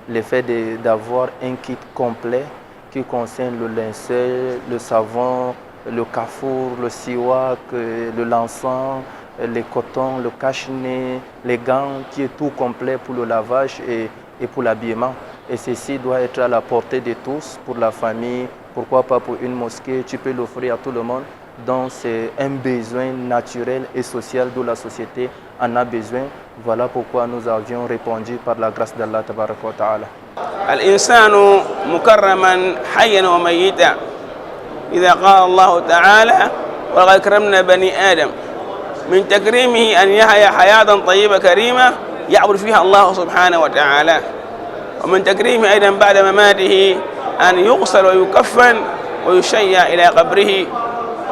Speaker 11: le fait d'avoir un kit complet qui concerne le linceul, le savon, le cafour, le siwak, le l'encens, les cotons, le cache-nez, les gants, qui est tout complet pour le lavage et pour l'habillement. Et ceci doit être à la portée de tous, pour la famille, pourquoi pas pour une mosquée, tu peux l'offrir à tout le monde. Donc c'est un besoin naturel et social dont la société en a besoin. Voilà pourquoi nous avions répondu par la grâce d'Allah tabaraka wa ta'ala.
Speaker 12: الإنسان مكرما حيا وميتا إذا قال الله تعالى ولقد كرمنا بني آدم من تكريمه أن يحيا حياة طيبة كريمة يعبد فيها الله سبحانه وتعالى ومن تكريمه أيضا بعد مماته أن يغسل ويكفن ويشيع إلى قبره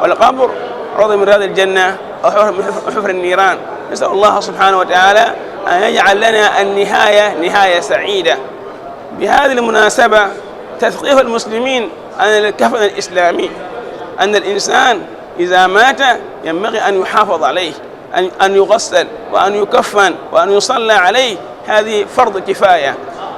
Speaker 12: والقبر روضة من رياض الجنة أو حفر النيران. نسأل الله سبحانه وتعالى أن يجعل لنا النهاية نهاية سعيدة. بهذه المناسبة تثقيف المسلمين عن الكفن الإسلامي أن الإنسان إذا مات ينبغي أن يحافظ عليه أن يغسل وأن يكفن وأن يصلى عليه. هذه فرض كفاية.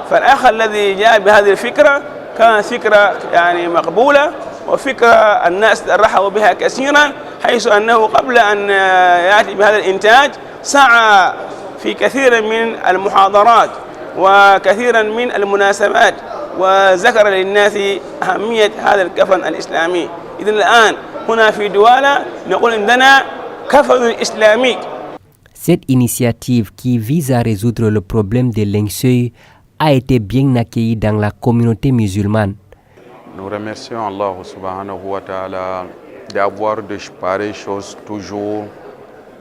Speaker 12: فالأخ الذي جاء بهذه الفكرة كانت فكرة يعني مقبولة وفكرة الناس رحبوا بها كثيرا، حيث أنه قبل أن يأتي بهذا الإنتاج سعى في كثير من المحاضرات وكثيرا من المناسبات وذكر للناس أهمية هذا الكفن الإسلامي. إذن الآن هنا في دوالا نقول عندنا كفن إسلامي.
Speaker 5: Cette initiative qui vise à résoudre le problème des linceul a été bien accueillie dans la communauté musulmane.
Speaker 13: Nous remercions Allah subhanahu wa ta'ala d'avoir de pareilles choses toujours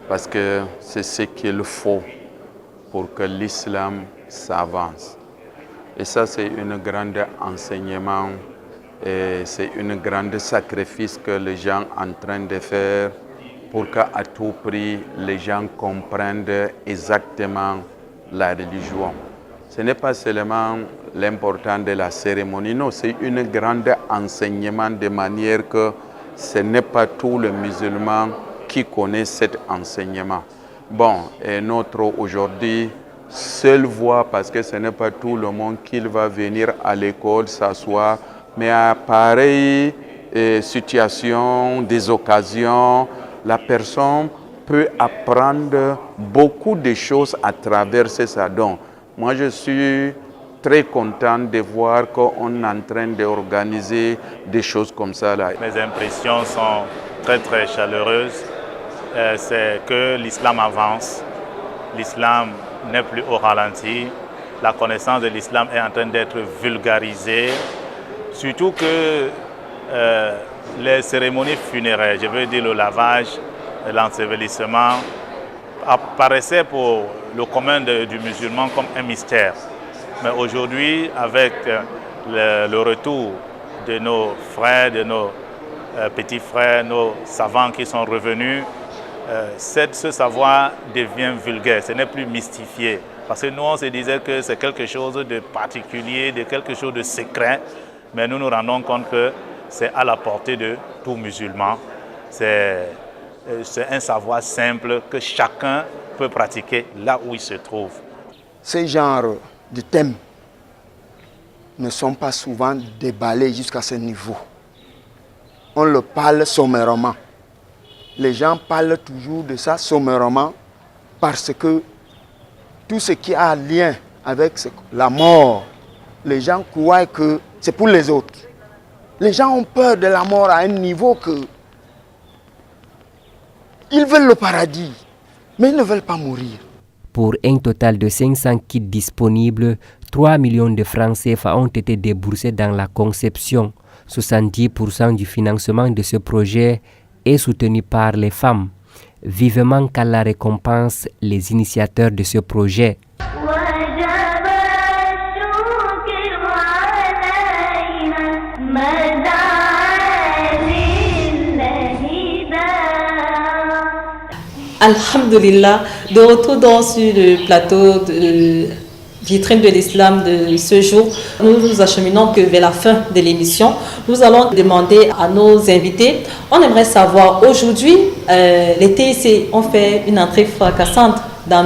Speaker 13: parce que c'est ce qu'il faut pour que l'islam s'avance. Et ça, c'est un grand enseignement et c'est un grand sacrifice que les gens sont en train de faire pour qu'à tout prix, les gens comprennent exactement la religion. Ce n'est pas seulement l'important de la cérémonie, non, c'est un grand enseignement de manière que ce n'est pas tous les musulmans qui connaissent cet enseignement. Bon, et notre aujourd'hui, seule voie, parce que ce n'est pas tout le monde qui va venir à l'école, s'asseoir, mais à pareille situation, des occasions, la personne peut apprendre beaucoup de choses à travers ça. Donc, moi, je suis très content de voir qu'on est en train d'organiser des choses comme ça là.
Speaker 14: Mes impressions sont très très chaleureuses. C'est que l'islam avance, l'islam n'est plus au ralenti, la connaissance de l'islam est en train d'être vulgarisée, surtout que les cérémonies funéraires, je veux dire le lavage, l'ensevelissement, apparaissaient pour le commun du musulman comme un mystère. Mais aujourd'hui, avec le retour de nos frères, de nos petits frères, nos savants qui sont revenus, ce savoir devient vulgaire, ce n'est plus mystifié. Parce que nous, on se disait que c'est quelque chose de particulier, de quelque chose de secret, mais nous nous rendons compte que c'est à la portée de tout musulman. C'est un savoir simple que chacun peut pratiquer là où il se trouve.
Speaker 15: Ces genres de thèmes ne sont pas souvent déballés jusqu'à ce niveau. On le parle sommairement. Les gens parlent toujours de ça sommairement parce que tout ce qui a lien avec la mort, les gens croient que c'est pour les autres. Les gens ont peur de la mort à un niveau que ils veulent le paradis, mais ils ne veulent pas mourir.
Speaker 5: Pour un total de 500 kits disponibles, 3 millions de francs CFA ont été déboursés dans la conception. 70% du financement de ce projet est soutenu par les femmes. Vivement qu'Allah récompense les initiateurs de ce projet.
Speaker 1: Alhamdulillah, de retour sur le plateau de vitrine de l'islam de ce jour, nous nous acheminons que vers la fin de l'émission. Nous allons demander à nos invités, on aimerait savoir aujourd'hui, les TIC ont fait une entrée fracassante dans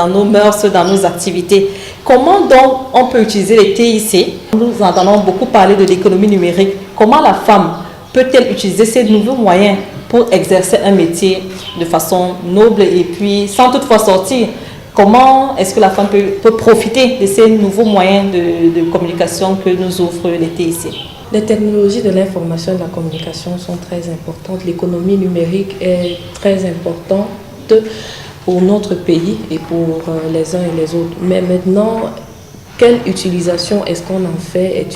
Speaker 1: nos mœurs, dans nos activités. Comment donc on peut utiliser les TIC? Nous entendons beaucoup parler de l'économie numérique. Comment la femme peut-elle utiliser ces nouveaux moyens pour exercer un métier de façon noble et puis sans toutefois sortir? Comment est-ce que la femme peut profiter de ces nouveaux moyens de communication que nous offrent les TIC?
Speaker 4: Les technologies de l'information et de la communication sont très importantes. L'économie numérique est très importante pour notre pays et pour les uns et les autres. Mais maintenant, quelle utilisation est-ce qu'on en fait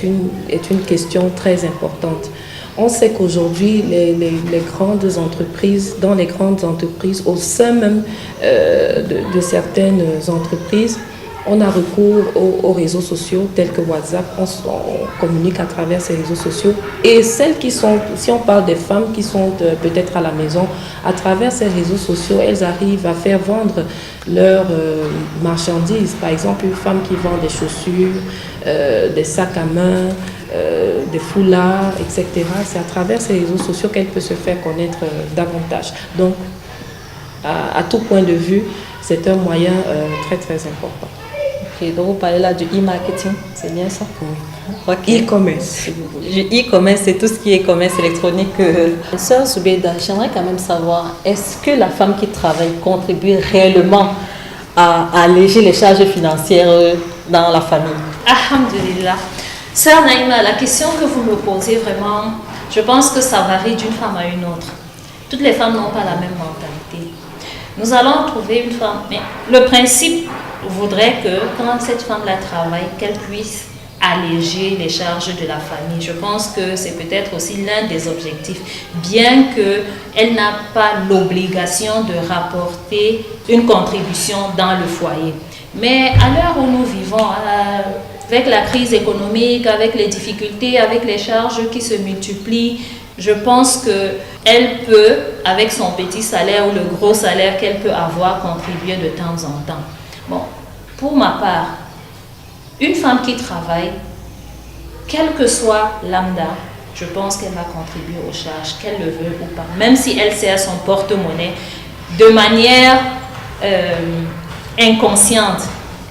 Speaker 4: est une question très importante. On sait qu'aujourd'hui, les grandes entreprises, dans les grandes entreprises, au sein même de certaines entreprises, on a recours aux réseaux sociaux tels que WhatsApp, on communique à travers ces réseaux sociaux. Et celles qui sont, si on parle des femmes qui sont peut-être à la maison, à travers ces réseaux sociaux, elles arrivent à faire vendre leurs marchandises. Par exemple, une femme qui vend des chaussures, des sacs à main, des foulards, etc. C'est à travers ces réseaux sociaux qu'elle peut se faire connaître davantage. Donc, à tout point de vue, c'est un moyen très très important.
Speaker 1: Ok, donc vous parlez là du e-marketing, c'est bien ça?
Speaker 4: Oui. Okay. E-commerce.
Speaker 1: E-commerce, c'est tout ce qui est commerce électronique. Sœur Soubeda, j'aimerais quand même savoir, est-ce que la femme qui travaille contribue réellement à alléger les charges financières dans la famille?
Speaker 3: Alhamdulillah. Sœur Naïma, la question que vous me posez vraiment, je pense que ça varie d'une femme à une autre. Toutes les femmes n'ont pas la même mentalité. Nous allons trouver une femme, mais le principe voudrait que quand cette femme-là travaille, qu'elle puisse alléger les charges de la famille. Je pense que c'est peut-être aussi l'un des objectifs, bien qu'elle n'a pas l'obligation de rapporter une contribution dans le foyer. Mais à l'heure où nous vivons, avec la crise économique, avec les difficultés, avec les charges qui se multiplient, je pense qu'elle peut, avec son petit salaire ou le gros salaire qu'elle peut avoir, contribuer de temps en temps. Bon, pour ma part, une femme qui travaille, quel que soit lambda, je pense qu'elle va contribuer aux charges, qu'elle le veut ou pas. Même si elle sert son porte-monnaie de manière inconsciente,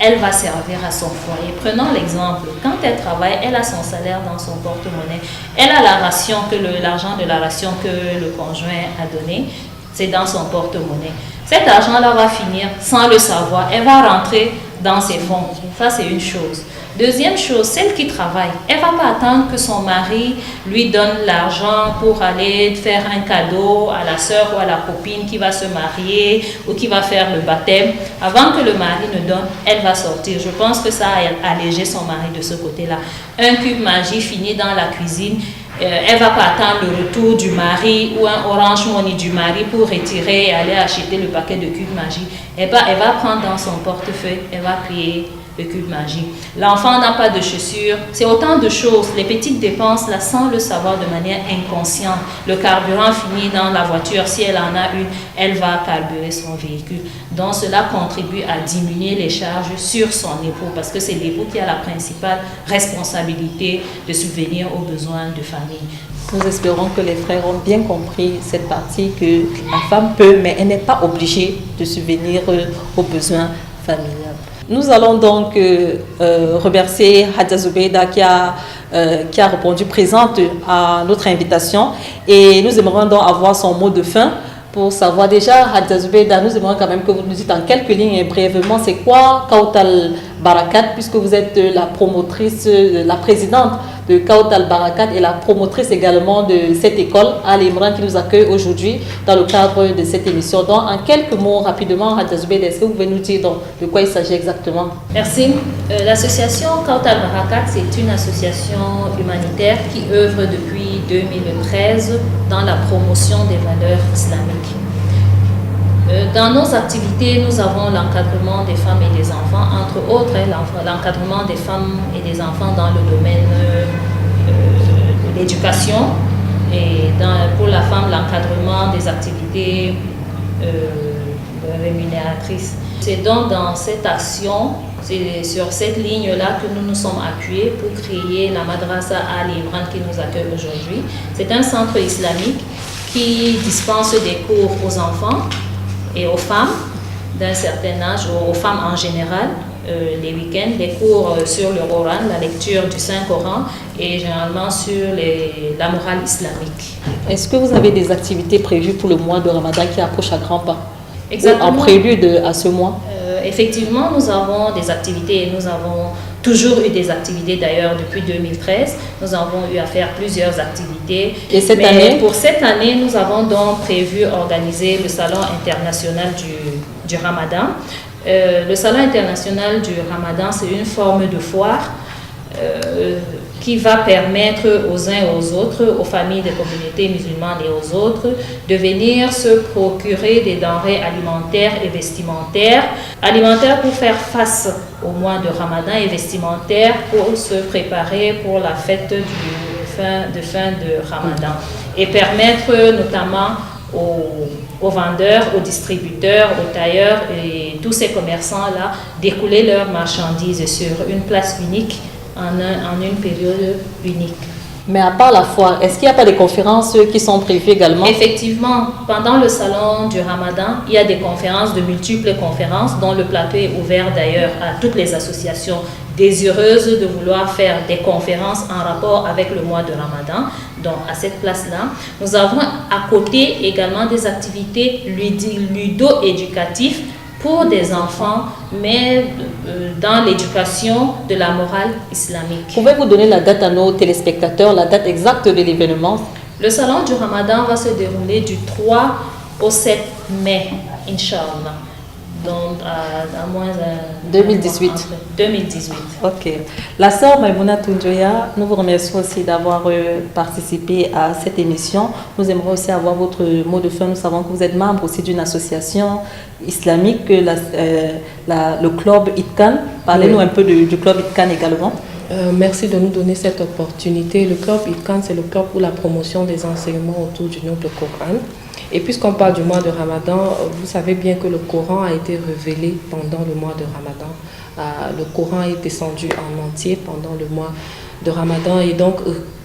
Speaker 3: elle va servir à son foyer. Prenons l'exemple, quand elle travaille, elle a son salaire dans son porte-monnaie, elle a la ration, l'argent de la ration que le conjoint a donné, c'est dans son porte-monnaie. Cet argent-là va finir sans le savoir, elle va rentrer dans ses fonds. Ça, c'est une chose. Deuxième chose, celle qui travaille, elle ne va pas attendre que son mari lui donne l'argent pour aller faire un cadeau à la sœur ou à la copine qui va se marier ou qui va faire le baptême. Avant que le mari ne donne, elle va sortir. Je pense que ça a allégé son mari de ce côté-là. Un cube magie fini dans la cuisine. Elle ne va pas attendre le retour du mari ou un Orange Money du mari pour retirer et aller acheter le paquet de cubes magie. Elle va prendre dans son portefeuille, elle va payer le cube magie. L'enfant n'a pas de chaussures. C'est autant de choses. Les petites dépenses, là, sans le savoir de manière inconsciente. Le carburant finit dans la voiture. Si elle en a une, elle va carburer son véhicule. Donc, cela contribue à diminuer les charges sur son époux parce que c'est l'époux qui a la principale responsabilité de subvenir aux besoins de famille.
Speaker 1: Nous espérons que les frères ont bien compris cette partie, que la femme peut, mais elle n'est pas obligée de subvenir aux besoins familiaux. Nous allons donc remercier Hadja Zubeida qui a répondu présente à notre invitation, et nous aimerions donc avoir son mot de fin pour savoir déjà, Hadja Zubeida, nous aimerions quand même que vous nous dites en quelques lignes et brièvement c'est quoi Kautal Barakat, puisque vous êtes la promotrice, la présidente de Kautal Barakat et la promotrice également de cette école Al Imran qui nous accueille aujourd'hui dans le cadre de cette émission. Donc en quelques mots rapidement, Hadja Zubeida, est-ce que vous pouvez nous dire donc, de quoi il s'agit exactement?
Speaker 3: Merci. L'association Kautal Barakat, c'est une association humanitaire qui œuvre depuis 2013 dans la promotion des valeurs islamiques. Dans nos activités, nous avons l'encadrement des femmes et des enfants, entre autres l'encadrement des femmes et des enfants dans le domaine de l'éducation, et pour la femme, l'encadrement des activités rémunératrices. C'est donc dans cette action, c'est sur cette ligne-là que nous nous sommes appuyés pour créer la Madrasa Al Imran qui nous accueille aujourd'hui. C'est un centre islamique qui dispense des cours aux enfants et aux femmes d'un certain âge, aux femmes en général, les week-ends, des cours sur le Coran, la lecture du Saint-Coran et généralement sur la morale islamique.
Speaker 1: Est-ce que vous avez des activités prévues pour le mois de Ramadan qui approche à grands pas?
Speaker 3: Exactement.
Speaker 1: En prélude à ce mois?
Speaker 3: Effectivement, nous avons des activités et nous avons toujours eu des activités d'ailleurs depuis 2013. Nous avons eu à faire plusieurs activités.
Speaker 1: Et cette année?
Speaker 3: Pour cette année, nous avons donc prévu organiser le Salon international du Ramadan. Le Salon international du Ramadan, c'est une forme de foire qui va permettre aux uns et aux autres, aux familles des communautés musulmanes et aux autres, de venir se procurer des denrées alimentaires et vestimentaires. Alimentaires pour faire face au mois de Ramadan et vestimentaires pour se préparer pour la fête de fin de Ramadan. Et permettre notamment aux vendeurs, aux distributeurs, aux tailleurs et tous ces commerçants-là d'écouler leurs marchandises sur une place unique en une période unique.
Speaker 1: Mais à part la foire, est-ce qu'il n'y a pas des conférences qui sont prévues également?
Speaker 3: Effectivement, pendant le salon du Ramadan, il y a des conférences, de multiples conférences, dont le plateau est ouvert d'ailleurs à toutes les associations désireuses de vouloir faire des conférences en rapport avec le mois de Ramadan. Donc à cette place-là, nous avons à côté également des activités ludo-éducatives pour des enfants, mais dans l'éducation de la morale islamique.
Speaker 1: Pouvez-vous donner la date à nos téléspectateurs, la date exacte de l'événement?
Speaker 3: Le salon du Ramadan va se dérouler du 3 au 7 mai, Inch'Allah. Donc, à moins
Speaker 1: 2018.
Speaker 3: 2018.
Speaker 1: Ok. La sœur Maïmouna Toundjoya, nous vous remercions aussi d'avoir participé à cette émission. Nous aimerions aussi avoir votre mot de fin. Nous savons que vous êtes membre aussi d'une association islamique, le club ITCAN. Parlez-nous un peu du club ITCAN également.
Speaker 4: Merci de nous donner cette opportunité. Le club ITCAN, c'est le club pour la promotion des enseignements autour du noble Coran. Et puisqu'on parle du mois de Ramadan, vous savez bien que le Coran a été révélé pendant le mois de Ramadan. Le Coran est descendu en entier pendant le mois de Ramadan. Et donc,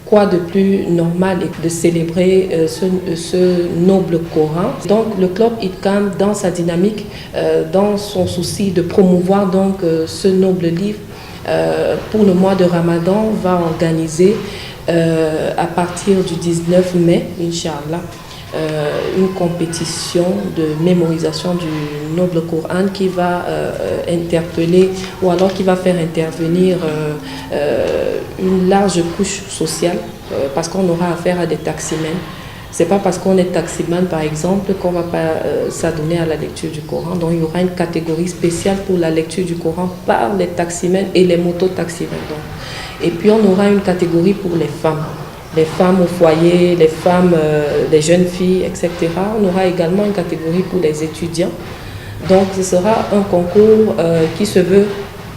Speaker 4: quoi de plus normal de célébrer ce noble Coran? Donc, le club ITCAN, dans sa dynamique, dans son souci de promouvoir donc ce noble livre, pour le mois de Ramadan, va organiser à partir du 19 mai, Inch'Allah, une compétition de mémorisation du noble Coran qui va interpeller ou alors qui va faire intervenir une large couche sociale parce qu'on aura affaire à des taximens. C'est pas parce qu'on est taximan par exemple qu'on va pas s'adonner à la lecture du Coran. Donc il y aura une catégorie spéciale pour la lecture du Coran par les taximens et les mototaximens. Et puis on aura une catégorie pour les femmes au foyer, les femmes, les jeunes filles, etc. On aura également une catégorie pour les étudiants. Donc ce sera un concours qui se veut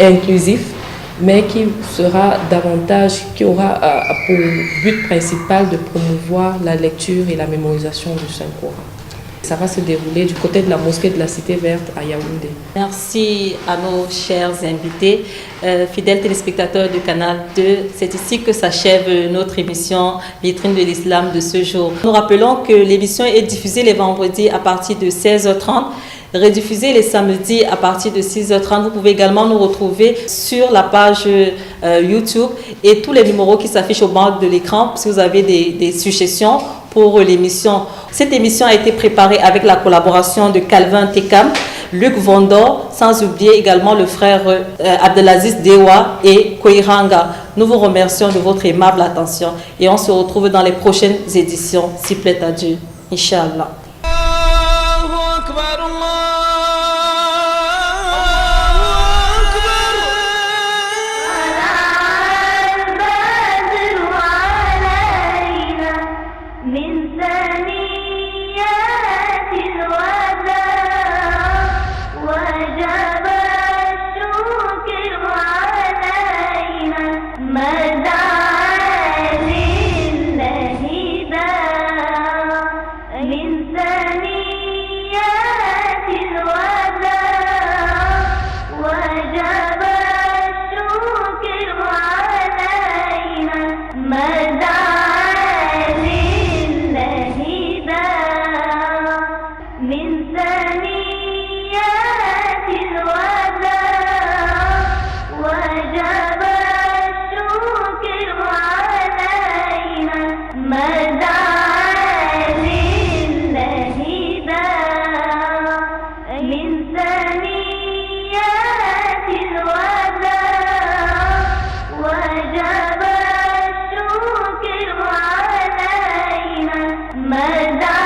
Speaker 4: inclusif, mais qui sera davantage, qui aura pour but principal de promouvoir la lecture et la mémorisation du Saint-Coran. Ça va se dérouler du côté de la mosquée de la Cité Verte à Yaoundé.
Speaker 1: Merci à nos chers invités, fidèles téléspectateurs du Canal 2. C'est ici que s'achève notre émission Vitrine de l'Islam de ce jour. Nous rappelons que l'émission est diffusée les vendredis à partir de 16h30, rediffusée les samedis à partir de 6h30. Vous pouvez également nous retrouver sur la page YouTube et tous les numéros qui s'affichent au bas de l'écran si vous avez des suggestions pour l'émission. Cette émission a été préparée avec la collaboration de Calvin Tekam, Luc Vondor, sans oublier également le frère Abdelaziz Dewa et Koiranga. Nous vous remercions de votre aimable attention et on se retrouve dans les prochaines éditions, si plaît à Dieu. Inch'Allah.
Speaker 16: مدى